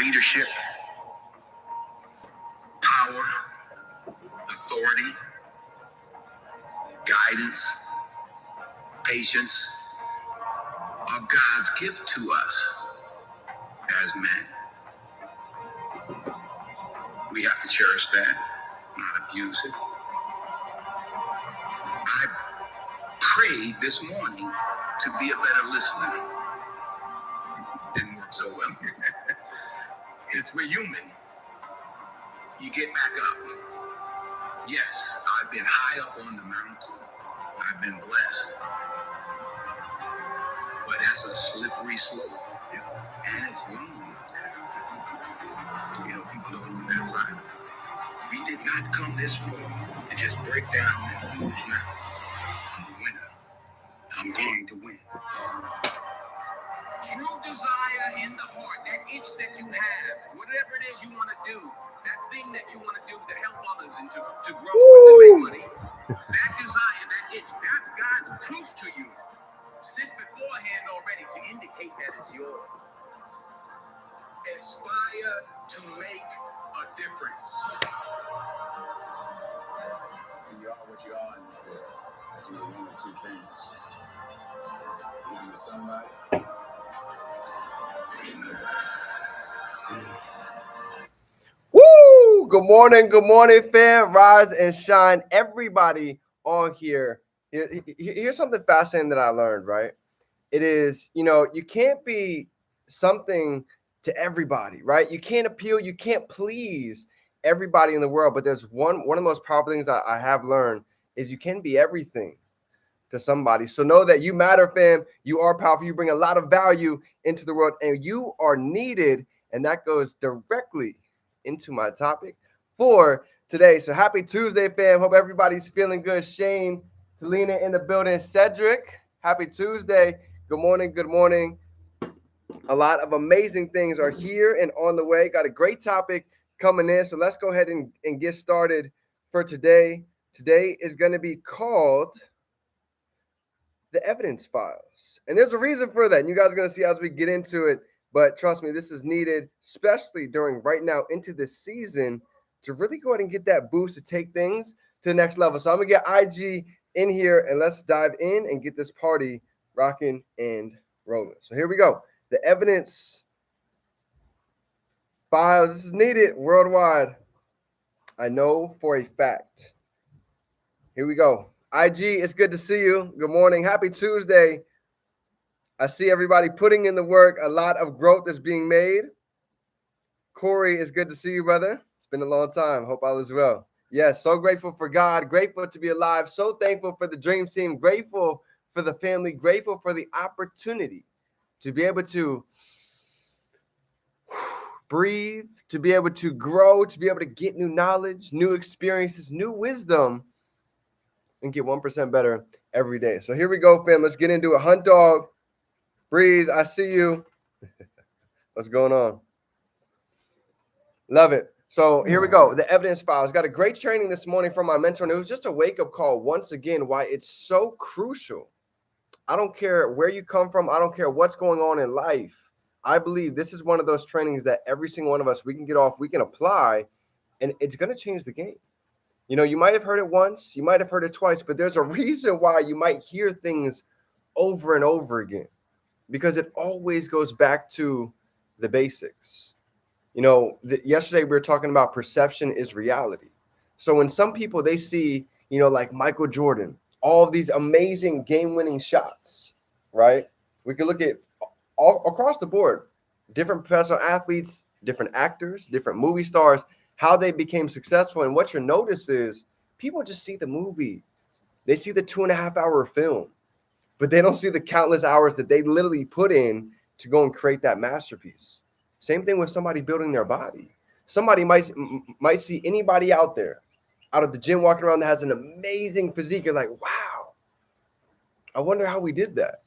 leadership, power, authority, guidance, patience are God's gift to us as men. We have to cherish that, not abuse it. I prayed this morning to be a better listener. Didn't work so well. We're human. You get back up. Yes, I've been high up on the mountain. I've been blessed. But that's a slippery slope. And it's lonely up there. People don't know that side. We did not come this far to just break down and lose now. I'm a winner. I'm going to win. True desire in the heart, that itch that you have, whatever it is you want to do, that thing that you want to do to help others and to grow and to make money, that desire, that itch, that's God's proof to you. Sit beforehand already to indicate that it's yours. Aspire to make a difference. You are what you are in the world. That's either one or two things. Either you're somebody. Woo! Good morning, fam. Rise and shine, everybody on here. Here's something fascinating that I learned, right? It is, you can't be something to everybody, right? You can't appeal, you can't please everybody in the world. But there's one of the most powerful things I have learned is you can be everything to somebody. So know that you matter, fam. You are powerful. You bring a lot of value into the world, and you are needed. And that goes directly into my topic for today. So happy Tuesday, fam. Hope everybody's feeling good. Shane, Talina in the building. Cedric, happy Tuesday. Good morning. Good morning. A lot of amazing things are here and on the way. Got a great topic coming in. So let's go ahead and get started for today. Today is going to be called the evidence files. And there's a reason for that. And you guys are going to see as we get into it. But trust me, this is needed, especially during right now into this season, to really go ahead and get that boost to take things to the next level. So I'm going to get IG in here and let's dive in and get this party rocking and rolling. So here we go. The evidence files. This is needed worldwide. I know for a fact. Here we go. IG, it's good to see you. Good morning. Happy Tuesday. I see everybody putting in the work. A lot of growth is being made. Corey, it's good to see you, brother. It's been a long time. Hope all is well. Yes, so grateful for God. Grateful to be alive. So thankful for the dream team. Grateful for the family. Grateful for the opportunity to be able to breathe, to be able to grow, to be able to get new knowledge, new experiences, new wisdom, and get 1% better every day. So here we go, fam. Let's get into it. Hunt Dog. Breeze, I see you. What's going on? Love it. So here we go. The evidence files. Got a great training this morning from my mentor, and it was just a wake-up call once again why it's so crucial. I don't care where you come from. I don't care what's going on in life. I believe this is one of those trainings that every single one of us, we can get off, we can apply, and it's going to change the game. You might have heard it once, you might have heard it twice, but there's a reason why you might hear things over and over again. Because it always goes back to the basics. Yesterday we were talking about perception is reality. So when some people, they see, like Michael Jordan, all of these amazing game-winning shots, right? We could look at all across the board, different professional athletes, different actors, different movie stars, how they became successful. And what you'll notice is people just see the movie. They see the 2.5-hour film. But they don't see the countless hours that they literally put in to go and create that masterpiece. Same thing with somebody building their body. Somebody might see anybody out there, out of the gym walking around that has an amazing physique. You're like, wow, I wonder how we did that.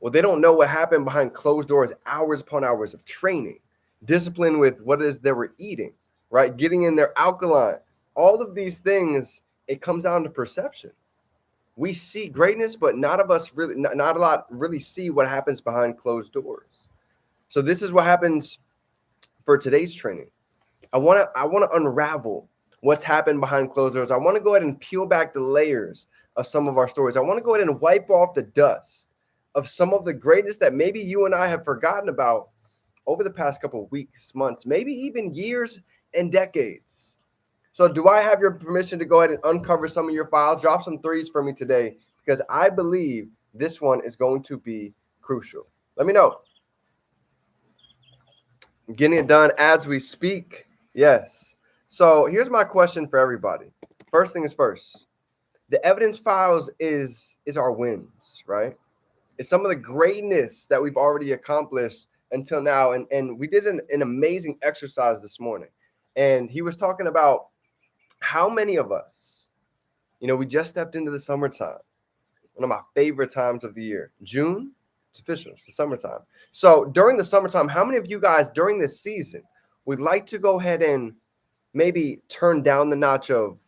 Well, they don't know what happened behind closed doors, hours upon hours of training, discipline with what it is they were eating, right? Getting in their alkaline. All of these things, it comes down to perception. We see greatness, but not a lot really see what happens behind closed doors. So this is what happens for today's training. I want to unravel what's happened behind closed doors. I want to go ahead and peel back the layers of some of our stories. I want to go ahead and wipe off the dust of some of the greatness that maybe you and I have forgotten about over the past couple of weeks, months, maybe even years and decades. So do I have your permission to go ahead and uncover some of your files? Drop some threes for me today, because I believe this one is going to be crucial. Let me know. I'm getting it done as we speak. Yes. So here's my question for everybody. First thing is first. The evidence files is our wins, right? It's some of the greatness that we've already accomplished until now. And we did an amazing exercise this morning. And he was talking about how many of us, we just stepped into the summertime, one of my favorite times of the year. June, it's official, it's the summertime. So during the summertime, how many of you guys during this season would like to go ahead and maybe turn down the notch of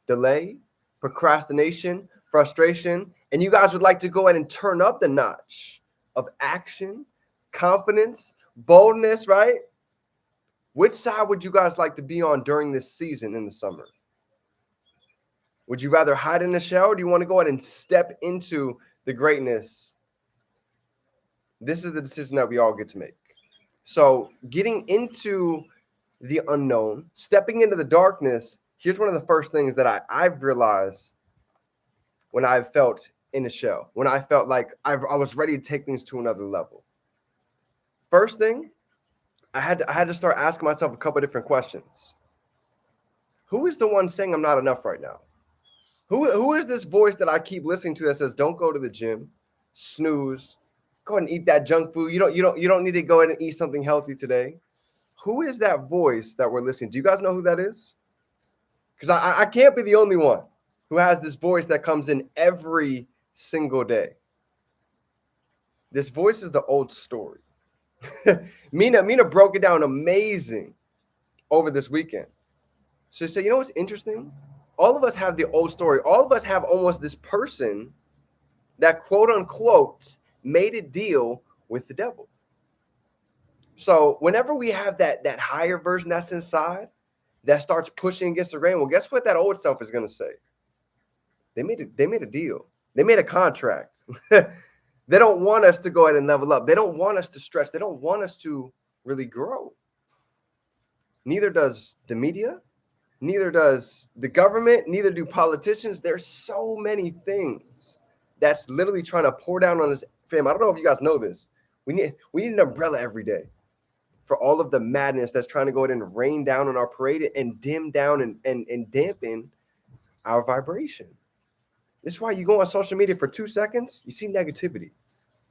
delay, procrastination, frustration, and you guys would like to go ahead and turn up the notch of action, confidence, boldness, right? Which side would you guys like to be on during this season in the summer? Would you rather hide in the shell, or do you want to go ahead and step into the greatness? This is the decision that we all get to make. So getting into the unknown, stepping into the darkness, here's one of the first things that I've realized when I've felt in a shell, when I felt like I was ready to take things to another level. First thing, I had to start asking myself a couple of different questions. Who is the one saying I'm not enough right now? Who is this voice that I keep listening to that says, don't go to the gym, snooze, go ahead and eat that junk food. You don't need to go ahead and eat something healthy today. Who is that voice that we're listening to? Do you guys know who that is? Because I can't be the only one who has this voice that comes in every single day. This voice is the old story. Mina broke it down amazing over this weekend. So say, what's interesting? All of us have the old story. All of us have almost this person that, quote unquote, made a deal with the devil. So whenever we have that higher version that's inside that starts pushing against the grain, well, guess what that old self is going to say? They made a deal. They made a contract. They don't want us to go ahead and level up. They don't want us to stretch. They don't want us to really grow. Neither does the media. Neither does the government. Neither do politicians. There's so many things that's literally trying to pour down on us. Fam, I don't know if you guys know this. We need an umbrella every day for all of the madness that's trying to go ahead and rain down on our parade and dim down and dampen our vibration. This is why you go on social media for 2 seconds, you see negativity.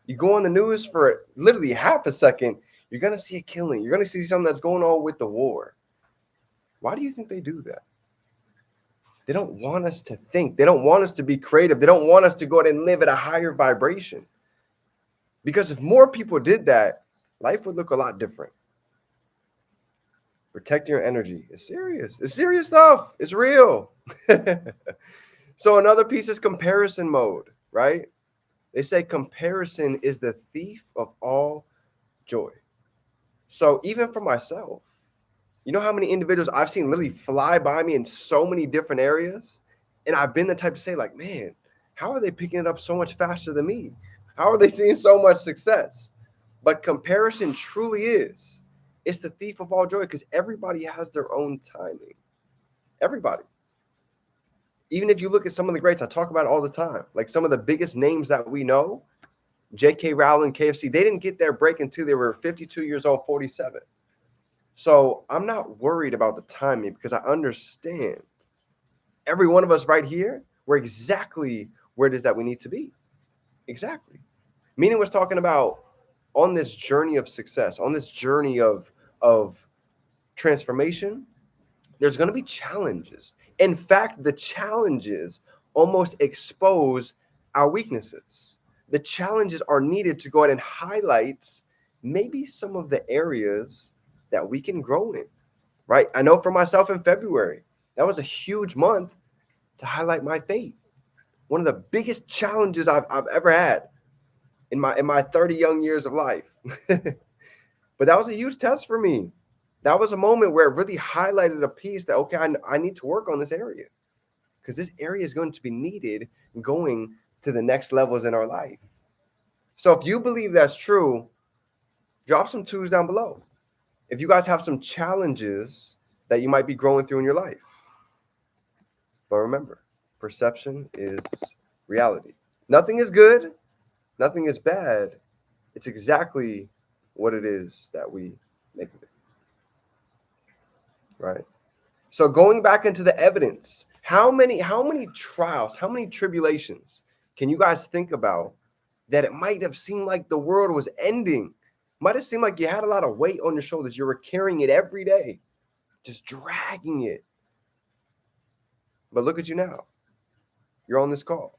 You go on the news for literally half a second, you're going to see a killing. You're going to see something that's going on with the war. Why do you think they do that? They don't want us to think. They don't want us to be creative. They don't want us to go ahead and live at a higher vibration. Because if more people did that, life would look a lot different. Protect your energy. It's serious. It's serious stuff. It's real. So another piece is comparison mode, right? They say comparison is the thief of all joy. So even for myself, you know how many individuals I've seen literally fly by me in so many different areas? And I've been the type to say, like, man, how are they picking it up so much faster than me? How are they seeing so much success? But comparison truly is. It's the thief of all joy, because everybody has their own timing. Everybody. Even if you look at some of the greats, I talk about it all the time. Like some of the biggest names that we know, J.K. Rowling, KFC, they didn't get their break until they were 52 years old, 47. So I'm not worried about the timing, because I understand every one of us right here, we're exactly where it is that we need to be. Exactly. Mina was talking about on this journey of success, on this journey of transformation, there's going to be challenges. In fact, the challenges almost expose our weaknesses. The challenges are needed to go ahead and highlight maybe some of the areas that we can grow in, right? I know for myself in February, that was a huge month to highlight my faith. One of the biggest challenges I've ever had in my 30 young years of life. But that was a huge test for me. That was a moment where it really highlighted a piece that, okay, I need to work on this area because this area is going to be needed going to the next levels in our life. So if you believe that's true, drop some twos down below. If you guys have some challenges that you might be growing through in your life. But remember, perception is reality. Nothing is good, nothing is bad. It's exactly what it is that we make of it. Right? So going back into the evidence, how many trials, how many tribulations can you guys think about that it might have seemed like the world was ending? Might have seemed like you had a lot of weight on your shoulders. You were carrying it every day, just dragging it. But look at you now. You're on this call.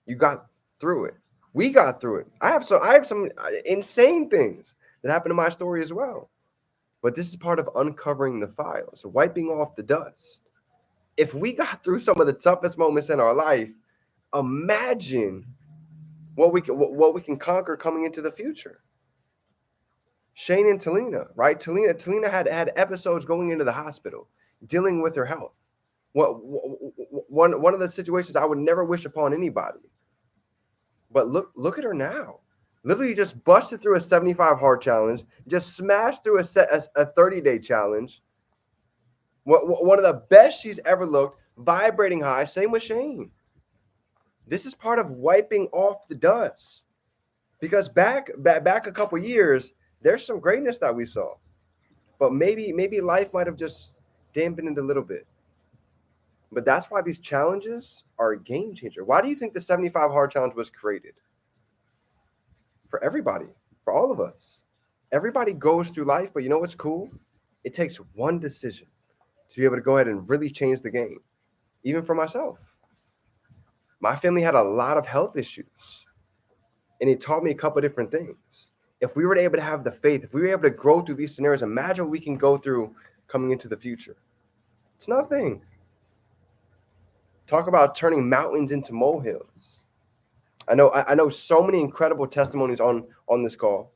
You got through it. We got through it. I have some insane things that happened in my story as well. But this is part of uncovering the files, wiping off the dust. If we got through some of the toughest moments in our life, imagine what we can conquer coming into the future. Shane and Talina, right? Talina had episodes going into the hospital, dealing with her health. One of the situations I would never wish upon anybody. But look at her now. Literally just busted through a 75 hard challenge, just smashed through a 30-day challenge. One of the best she's ever looked, vibrating high. Same with Shane. This is part of wiping off the dust. Because back a couple years, there's some greatness that we saw. But maybe life might have just dampened it a little bit. But that's why these challenges are a game changer. Why do you think the 75 hard challenge was created? For everybody, for all of us. Everybody goes through life, but you know what's cool? It takes one decision to be able to go ahead and really change the game. Even for myself. My family had a lot of health issues. And it taught me a couple of different things. If we were able to have the faith, if we were able to grow through these scenarios, imagine what we can go through coming into the future. It's nothing. Talk about turning mountains into molehills. I know so many incredible testimonies on this call.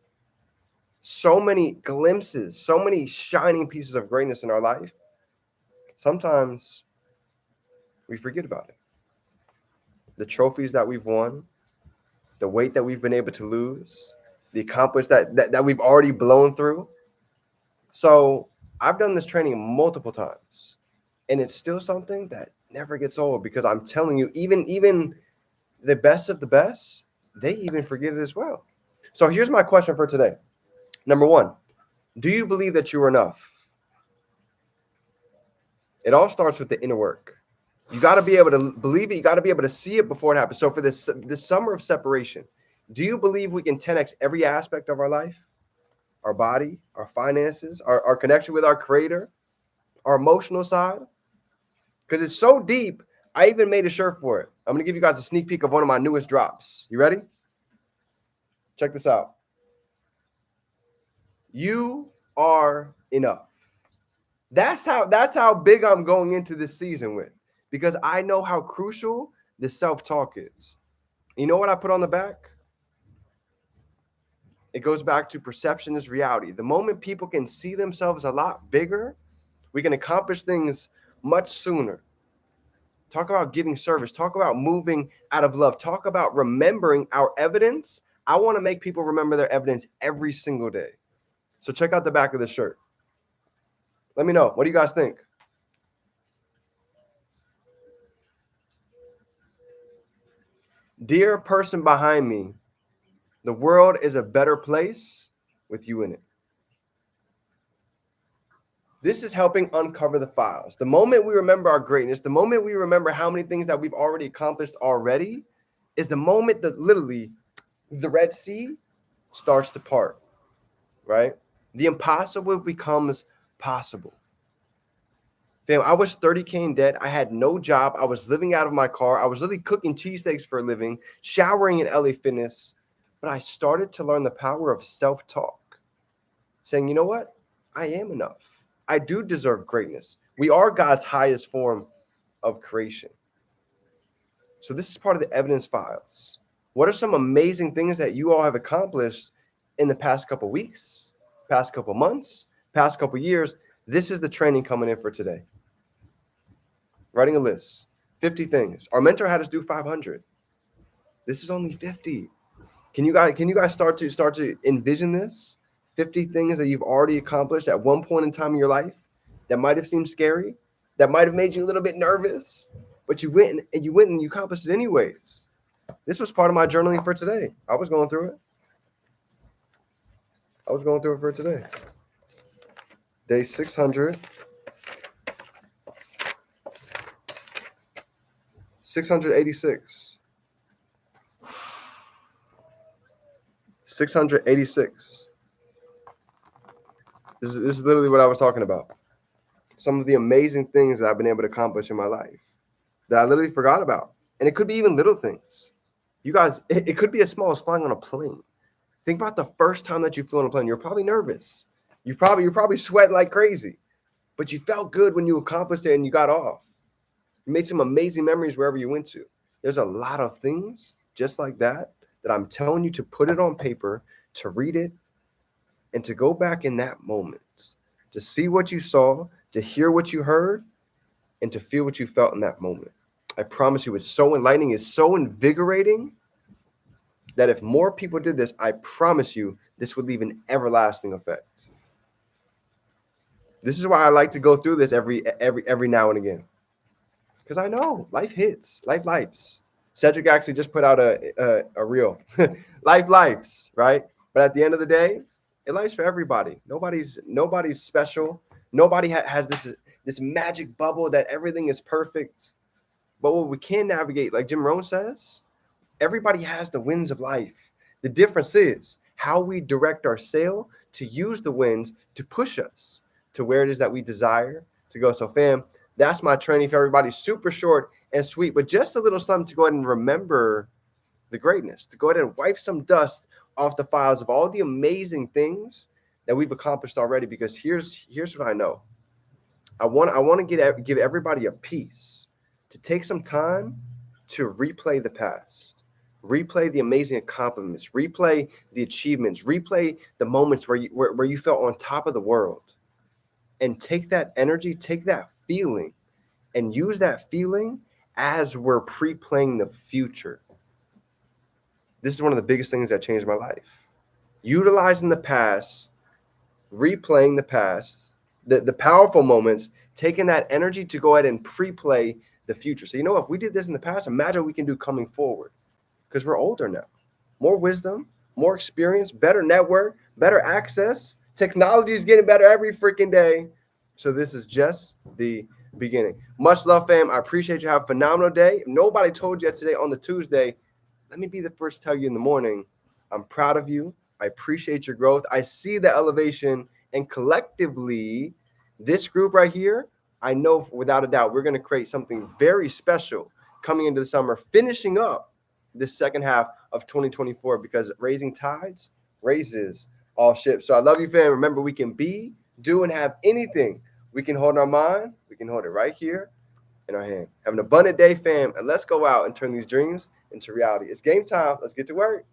So many glimpses, so many shining pieces of greatness in our life. Sometimes we forget about it. The trophies that we've won, the weight that we've been able to lose, the accomplishments that we've already blown through. So I've done this training multiple times, and it's still something that never gets old because I'm telling you, even the best of the best, they even forget it as well. So here's my question for today. Number one, do you believe that you are enough? It all starts with the inner work. You got to be able to believe it. You got to be able to see it before it happens. So for this summer of separation, do you believe we can 10x every aspect of our life? Our body, our finances, our connection with our creator, our emotional side? Because it's so deep, I even made a shirt for it. I'm going to give you guys a sneak peek of one of my newest drops. You ready? Check this out. You are enough. That's how big I'm going into this season with, because I know how crucial the self-talk is. You know what I put on the back? It goes back to perception is reality. The moment people can see themselves a lot bigger, we can accomplish things much sooner. Talk about giving service. Talk about moving out of love. Talk about remembering our evidence. I want to make people remember their evidence every single day. So check out the back of the shirt. Let me know. What do you guys think? Dear person behind me, the world is a better place with you in it. This is helping uncover the files. The moment we remember our greatness, the moment we remember how many things that we've already accomplished already, is the moment that literally the Red Sea starts to part, right? The impossible becomes possible. Fam, I was 30K in debt. I had no job. I was living out of my car. I was literally cooking cheesesteaks for a living, showering in LA Fitness. But I started to learn the power of self-talk, saying, you know what? I am enough. I do deserve greatness. We are God's highest form of creation. So this is part of the evidence files. What are some amazing things that you all have accomplished in the past couple weeks, past couple months, past couple years, this is the training coming in for today. Writing a list, 50 things. Our mentor had us do 500. This is only 50. Can you guys start to envision this? 50 things that you've already accomplished at one point in time in your life that might have seemed scary, that might have made you a little bit nervous, but you went and you accomplished it anyways. This was part of my journaling for today. I was going through it. For today. Day 600. 686. 686. This is literally what I was talking about. Some of the amazing things that I've been able to accomplish in my life that I literally forgot about. And it could be even little things. You guys, it could be as small as flying on a plane. Think about the first time that you flew on a plane. You're probably nervous. You're probably sweating like crazy. But you felt good when you accomplished it and you got off. You made some amazing memories wherever you went to. There's a lot of things just like that I'm telling you to put it on paper, to read it, and to go back in that moment, to see what you saw, to hear what you heard, and to feel what you felt in that moment. I promise you, it's so enlightening, it's so invigorating that if more people did this, I promise you, this would leave an everlasting effect. This is why I like to go through this every now and again. Because I know life hits, lives. Cedric actually just put out a reel. Lives, right? But at the end of the day, it lies for everybody. Nobody's special. Nobody has this magic bubble that everything is perfect. But what we can navigate, like Jim Rohn says, everybody has the winds of life. The difference is how we direct our sail to use the winds to push us to where it is that we desire to go. So fam, that's my training for everybody. Super short and sweet, but just a little something to go ahead and remember the greatness, to go ahead and wipe some dust off the files of all the amazing things that we've accomplished already. Because here's what I know. I want to give everybody a piece to take some time to replay the past, replay the amazing accomplishments, replay the achievements, replay the moments where you felt on top of the world, and take that energy, take that feeling, and use that feeling as we're pre-playing the future. This is one of the biggest things that changed my life. Utilizing the past, replaying the past, the powerful moments, taking that energy to go ahead and pre-play the future. So, if we did this in the past, imagine what we can do coming forward. Because we're older now. More wisdom, more experience, better network, better access. Technology is getting better every freaking day. So this is just the beginning. Much love, fam. I appreciate you. Have a phenomenal day. If nobody told you today on the Tuesday, let me be the first to tell you in the morning, I'm proud of you. I appreciate your growth. I see the elevation, and collectively, this group right here, I know without a doubt, we're going to create something very special coming into the summer, finishing up this second half of 2024, because raising tides raises all ships. So I love you, fam. Remember, we can be, do, and have anything we can hold in our mind. We can hold it right here in our hand. Have an abundant day, fam, and let's go out and turn these dreams into reality. It's game time. Let's get to work.